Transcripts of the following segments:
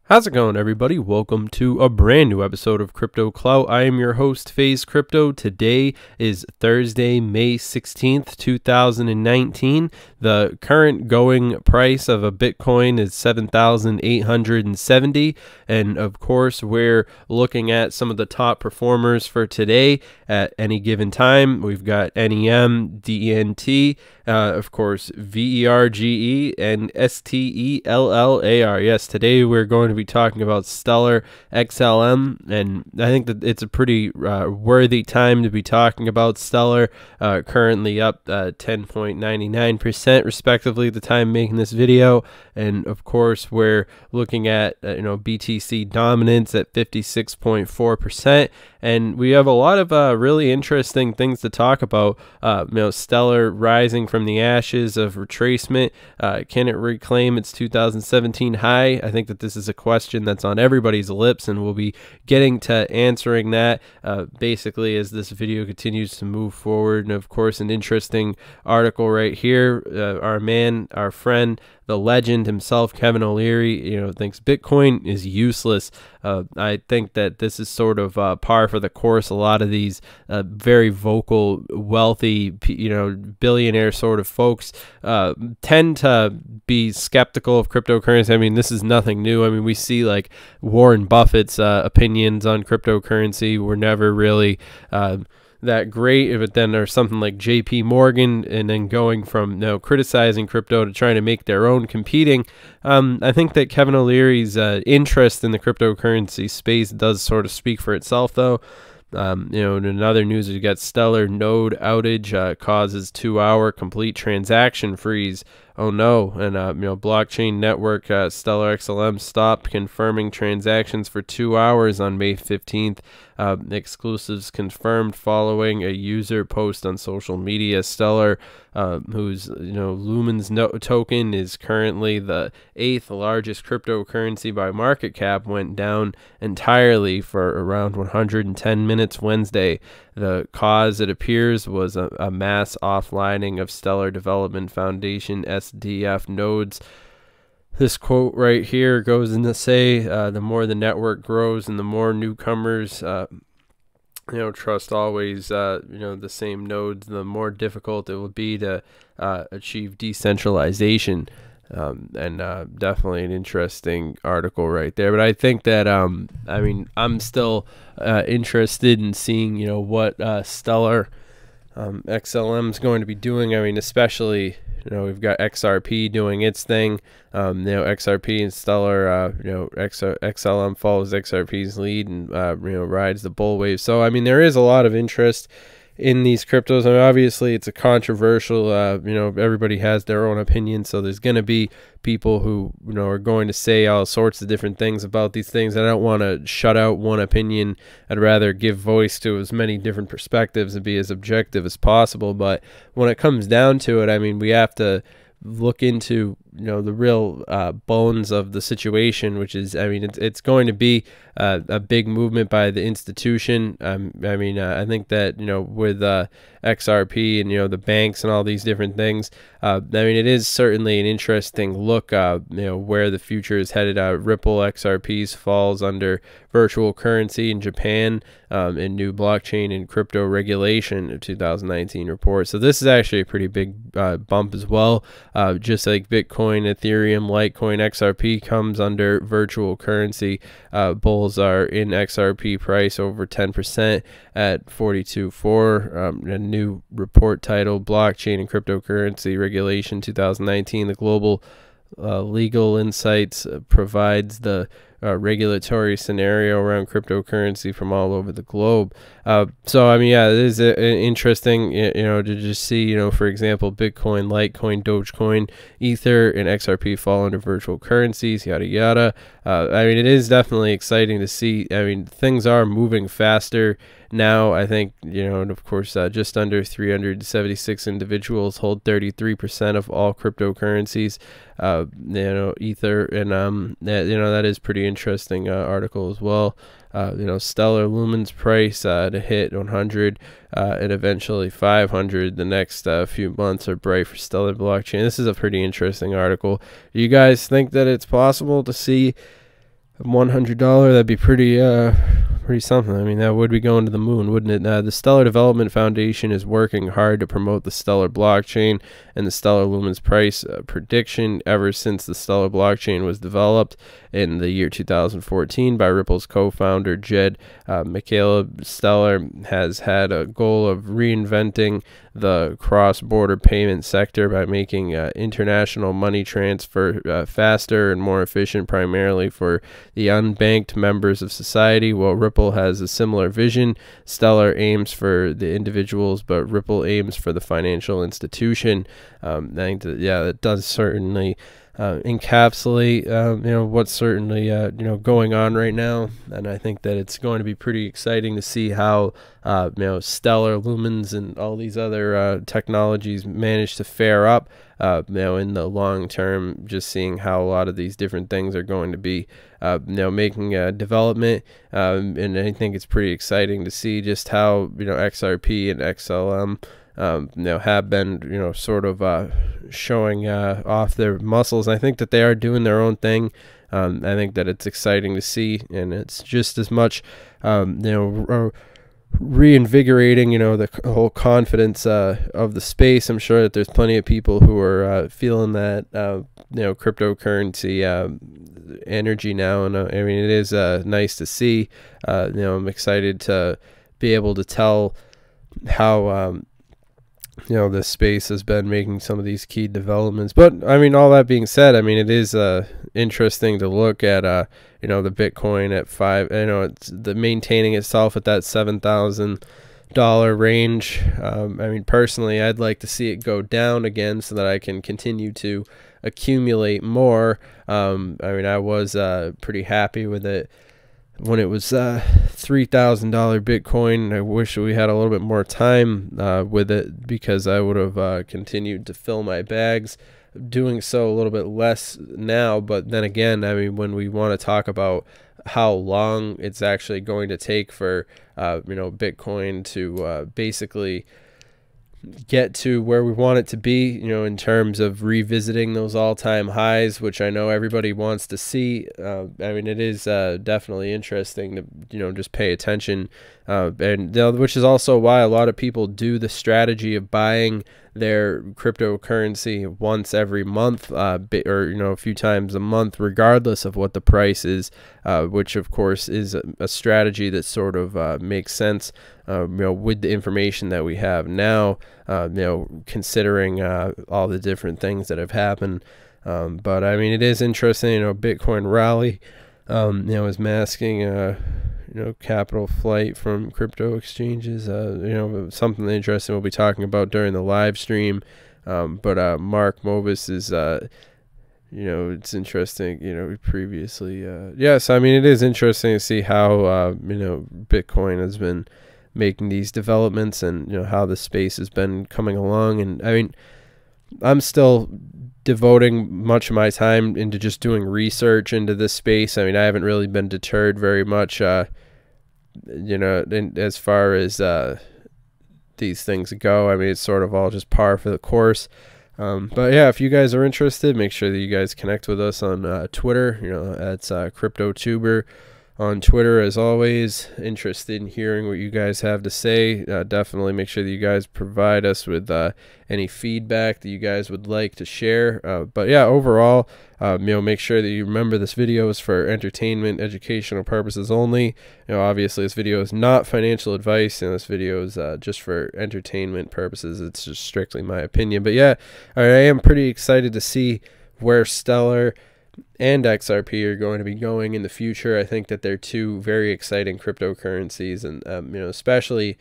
How's it going, everybody? Welcome to a brand new episode of Crypto Clout. I am your host, Faze Crypto. Today is Thursday, May 16th, 2019. The current going price of a Bitcoin is 7,870. And of course, we're looking at some of the top performers for today at any given time. We've got NEM, DENT, of course, VERGE, and STELLAR. Yes, today we're going to be talking about Stellar XLM, and I think that it's a pretty worthy time to be talking about Stellar. Currently up 10.99% respectively at the time making this video, and of course we're looking at BTC dominance at 56.4%, and we have a lot of really interesting things to talk about. Stellar rising from the ashes of retracement. Can it reclaim its 2017 high? I think that this is a question that's on everybody's lips, and we'll be getting to answering that basically as this video continues to move forward. And of course, an interesting article right here. Our man, our friend, the legend himself, Kevin O'Leary, thinks Bitcoin is useless. I think that this is sort of par for the course. A lot of these very vocal, wealthy, billionaire sort of folks tend to be skeptical of cryptocurrency. I mean, this is nothing new. I mean, we see like Warren Buffett's opinions on cryptocurrency were never really that great, but then there's something like JP Morgan, and then going from criticizing crypto to trying to make their own competing. I think that Kevin O'Leary's interest in the cryptocurrency space does sort of speak for itself, though. In other news, we got Stellar node outage causes 2-hour complete transaction freeze. Oh no. And blockchain network Stellar XLM stopped confirming transactions for 2 hours on May 15th. Exclusives confirmed following a user post on social media. Stellar, whose Lumens token is currently the 8th largest cryptocurrency by market cap, went down entirely for around 110 minutes Wednesday. The cause, it appears, was a mass offlining of Stellar Development Foundation SDF nodes. This quote right here goes in to say, the more the network grows and the more newcomers trust always the same nodes, the more difficult it will be to achieve decentralization. Definitely an interesting article right there. But I think that I'm still interested in seeing what Stellar XLM is going to be doing. I mean, especially we've got XRP doing its thing. XRP and Stellar, XLM follows XRP's lead and rides the bull wave. So I mean, there is a lot of interest in these cryptos. I mean, obviously it's a controversial, everybody has their own opinion, so there's going to be people who are going to say all sorts of different things about these things. I don't want to shut out one opinion. I'd rather give voice to as many different perspectives and be as objective as possible. But when it comes down to it, I mean, we have to look into the real bones of the situation, which is, I mean, it's going to be a big movement by the institution. I think that with XRP and the banks and all these different things, I mean, it is certainly an interesting look where the future is headed. Ripple XRP's falls under virtual currency in Japan, and new blockchain and crypto regulation of 2019 report. So this is actually a pretty big bump as well. Just like Bitcoin, Ethereum, Litecoin, XRP comes under virtual currency. Bulls are in XRP price over 10% at 42.4. A new report titled Blockchain and Cryptocurrency Regulation 2019. The Global Legal Insights provides the regulatory scenario around cryptocurrency from all over the globe. So I mean, yeah, it is interesting, to just see, for example, Bitcoin, Litecoin, Dogecoin, Ether, and XRP fall under virtual currencies, yada yada. I mean, it is definitely exciting to see. I mean, things are moving faster now. I think, and of course, just under 376 individuals hold 33% of all cryptocurrencies. Ether, and that is pretty interesting article as well. Stellar Lumens price to hit 100 and eventually 500 the next few months are bright for Stellar blockchain. This is a pretty interesting article. Do you guys think that it's possible to see $100, that'd be pretty something. I mean, that would be going to the moon, wouldn't it? The Stellar Development Foundation is working hard to promote the Stellar blockchain and the Stellar Lumens price prediction ever since the Stellar blockchain was developed in the year 2014 by Ripple's co-founder Jed McCaleb. Stellar has had a goal of reinventing the cross-border payment sector by making international money transfer faster and more efficient, primarily for the unbanked members of society. While Ripple has a similar vision, Stellar aims for the individuals, but Ripple aims for the financial institution. I think that, yeah, that does certainly encapsulate what's certainly going on right now, and I think that it's going to be pretty exciting to see how Stellar, Lumens, and all these other technologies manage to fare up in the long term. Just seeing how a lot of these different things are going to be making a development, and I think it's pretty exciting to see just how XRP and XLM have been, sort of showing off their muscles. I think that they are doing their own thing. I think that it's exciting to see, and it's just as much, reinvigorating, the whole confidence of the space. I'm sure that there's plenty of people who are feeling that, cryptocurrency energy now, and I mean, it is nice to see. I'm excited to be able to tell how this space has been making some of these key developments. But I mean, all that being said, I mean, it is interesting to look at the Bitcoin at it's maintaining itself at that $7,000 range. I mean, personally, I'd like to see it go down again so that I can continue to accumulate more. I mean, I was pretty happy with it when it was $3,000 Bitcoin. I wish we had a little bit more time with it, because I would have continued to fill my bags. Doing so a little bit less now, but then again, I mean, when we want to talk about how long it's actually going to take for Bitcoin to basically get to where we want it to be, in terms of revisiting those all-time highs, which I know everybody wants to see. I mean, it is definitely interesting to just pay attention, and which is also why a lot of people do the strategy of buying their cryptocurrency once every month, or a few times a month, regardless of what the price is, which of course is a strategy that sort of makes sense, with the information that we have now, considering all the different things that have happened. But I mean, it is interesting. Bitcoin rally is masking capital flight from crypto exchanges. Something interesting we'll be talking about during the live stream. But Mark Mobus is it's interesting, previously, yes, I mean, it is interesting to see how Bitcoin has been making these developments, and how the space has been coming along. And I mean, I'm still devoting much of my time into just doing research into this space. I mean, I haven't really been deterred very much, as far as these things go. I mean, it's sort of all just par for the course. But yeah, if you guys are interested, make sure that you guys connect with us on Twitter. That's CryptoTuber on Twitter, as always. Interested in hearing what you guys have to say. Definitely make sure that you guys provide us with any feedback that you guys would like to share. But yeah, overall, make sure that you remember this video is for entertainment, educational purposes only. Obviously this video is not financial advice, and this video is just for entertainment purposes. It's just strictly my opinion. But yeah, I am pretty excited to see where Stellar and XRP are going to be going in the future. I think that they're two very exciting cryptocurrencies, and especially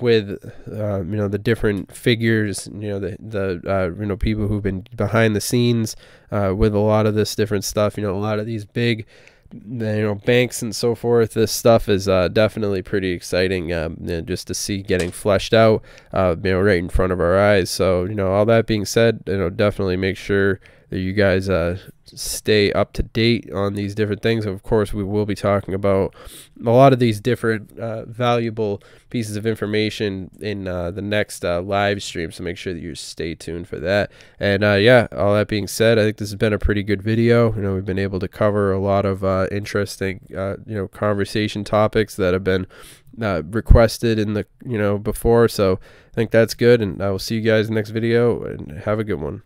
with the different figures, the people who've been behind the scenes with a lot of this different stuff. A lot of these big banks and so forth. This stuff is definitely pretty exciting, just to see getting fleshed out, right in front of our eyes. So all that being said, definitely make sure that you guys stay up to date on these different things. Of course, we will be talking about a lot of these different valuable pieces of information in the next live stream, so make sure that you stay tuned for that. And yeah, all that being said, I think this has been a pretty good video. You know, we've been able to cover a lot of interesting conversation topics that have been requested in the before, so I think that's good, and I will see you guys in the next video, and have a good one.